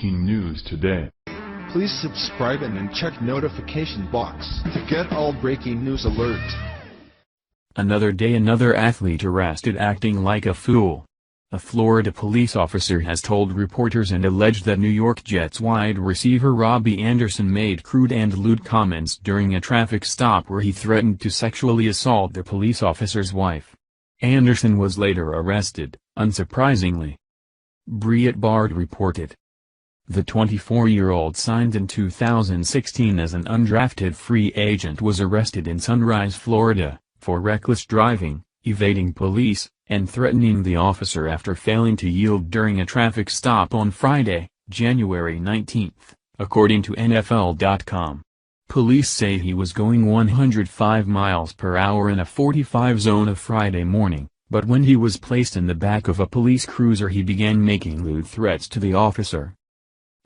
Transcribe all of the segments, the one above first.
breaking news today. Please subscribe and then check notification box to get all breaking news alerts. Another day, another athlete arrested acting like a fool. A Florida police officer has told reporters and alleged that New York Jets wide receiver Robbie Anderson made crude and lewd comments during a traffic stop where he threatened to sexually assault the police officer's wife. Anderson was later arrested, unsurprisingly. Breitbart reported. The 24-year-old, signed in 2016 as an undrafted free agent, was arrested in Sunrise, Florida, for reckless driving, evading police, and threatening the officer after failing to yield during a traffic stop on Friday, January 19, according to NFL.com. Police say he was going 105 miles per hour in a 45 zone of Friday morning, but when he was placed in the back of a police cruiser he began making lewd threats to the officer.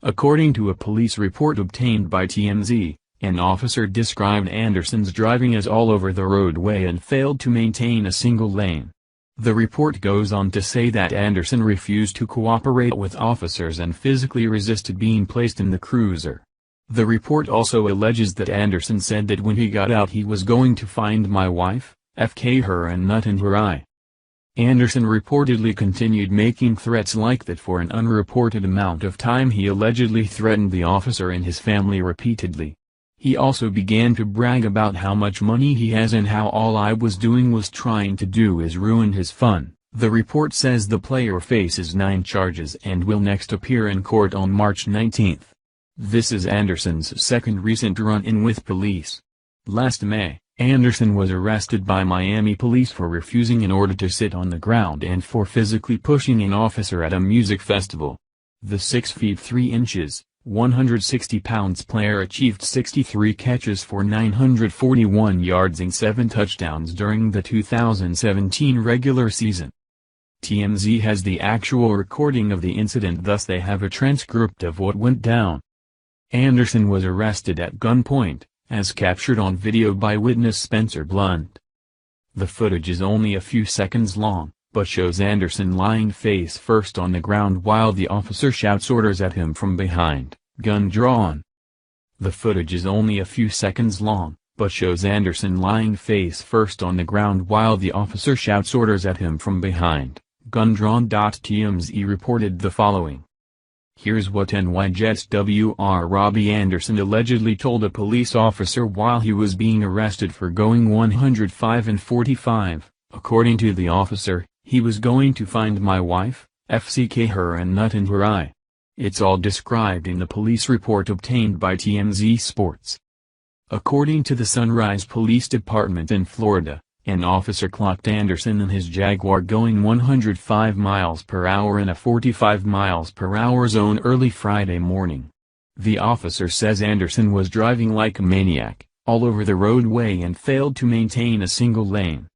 According to a police report obtained by TMZ, an officer described Anderson's driving as all over the roadway and failed to maintain a single lane. The report goes on to say that Anderson refused to cooperate with officers and physically resisted being placed in the cruiser. The report also alleges that Anderson said that when he got out he was going to find my wife, FK her and nut in her eye. Anderson reportedly continued making threats like that for an unreported amount of time. He allegedly threatened the officer and his family repeatedly. He also began to brag about how much money he has and how all I was doing was trying to do is ruin his fun. The report says the player faces 9 charges and will next appear in court on March 19. This is Anderson's second recent run-in with police. Last May, Anderson was arrested by Miami police for refusing an order to sit on the ground and for physically pushing an officer at a music festival. The 6 feet 3 inches, 160 pounds player achieved 63 catches for 941 yards and 7 touchdowns during the 2017 regular season. TMZ has the actual recording of the incident, thus they have a transcript of what went down. Anderson was arrested at gunpoint, as captured on video by witness Spencer Blunt. The footage is only a few seconds long, but shows Anderson lying face first on the ground while the officer shouts orders at him from behind, gun drawn. The footage is only a few seconds long, but shows Anderson lying face first on the ground while the officer shouts orders at him from behind, gun drawn. TMZ reported the following. Here's what NY Jets WR Robbie Anderson allegedly told a police officer while he was being arrested for going 105 and 45. According to the officer, he was going to find my wife, FCK her and nut in her eye. It's all described in the police report obtained by TMZ Sports. According to the Sunrise Police Department in Florida, an officer clocked Anderson in his Jaguar going 105 miles per hour in a 45 miles per hour zone early Friday morning. The officer says Anderson was driving like a maniac, all over the roadway and failed to maintain a single lane.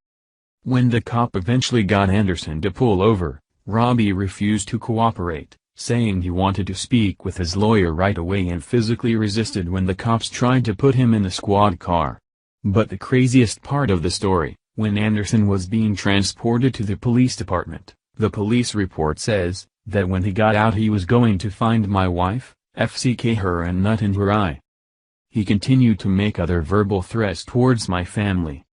When the cop eventually got Anderson to pull over, Robbie refused to cooperate, saying he wanted to speak with his lawyer right away and physically resisted when the cops tried to put him in the squad car. But the craziest part of the story, when Anderson was being transported to the police department, the police report says that when he got out he was going to find my wife, FCK her and nut in her eye. He continued to make other verbal threats towards my family.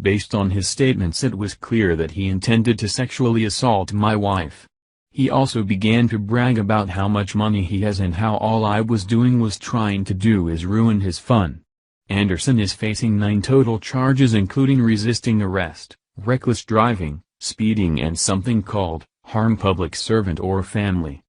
Based on his statements it was clear that he intended to sexually assault my wife. He also began to brag about how much money he has and how all I was doing was trying to do is ruin his fun. Anderson is facing 9 total charges including resisting arrest, reckless driving, speeding and something called harm public servant or family.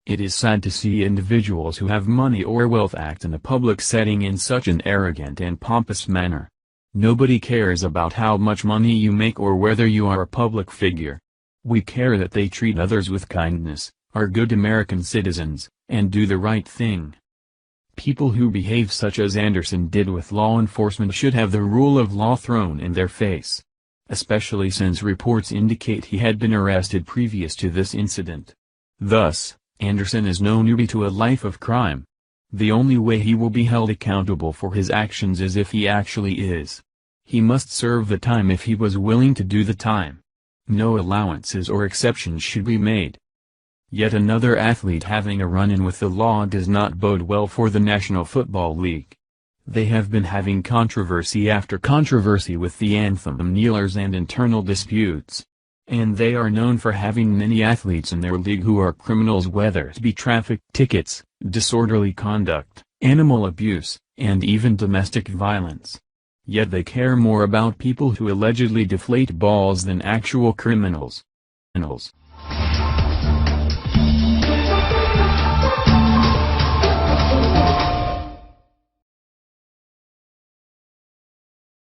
It is sad to see individuals who have money or wealth act in a public setting in such an arrogant and pompous manner. Nobody cares about how much money you make or whether you are a public figure. We care that they treat others with kindness, are good American citizens, and do the right thing. People who behave such as Anderson did with law enforcement should have the rule of law thrown in their face. Especially since reports indicate he had been arrested previous to this incident. Thus, Anderson is no newbie to a life of crime. The only way he will be held accountable for his actions is if he actually is. He must serve the time if he was willing to do the time. No allowances or exceptions should be made. Yet another athlete having a run-in with the law does not bode well for the National Football League. They have been having controversy after controversy with the anthem kneelers and internal disputes. And they are known for having many athletes in their league who are criminals, whether it be traffic tickets, disorderly conduct, animal abuse, and even domestic violence. Yet they care more about people who allegedly deflate balls than actual criminals.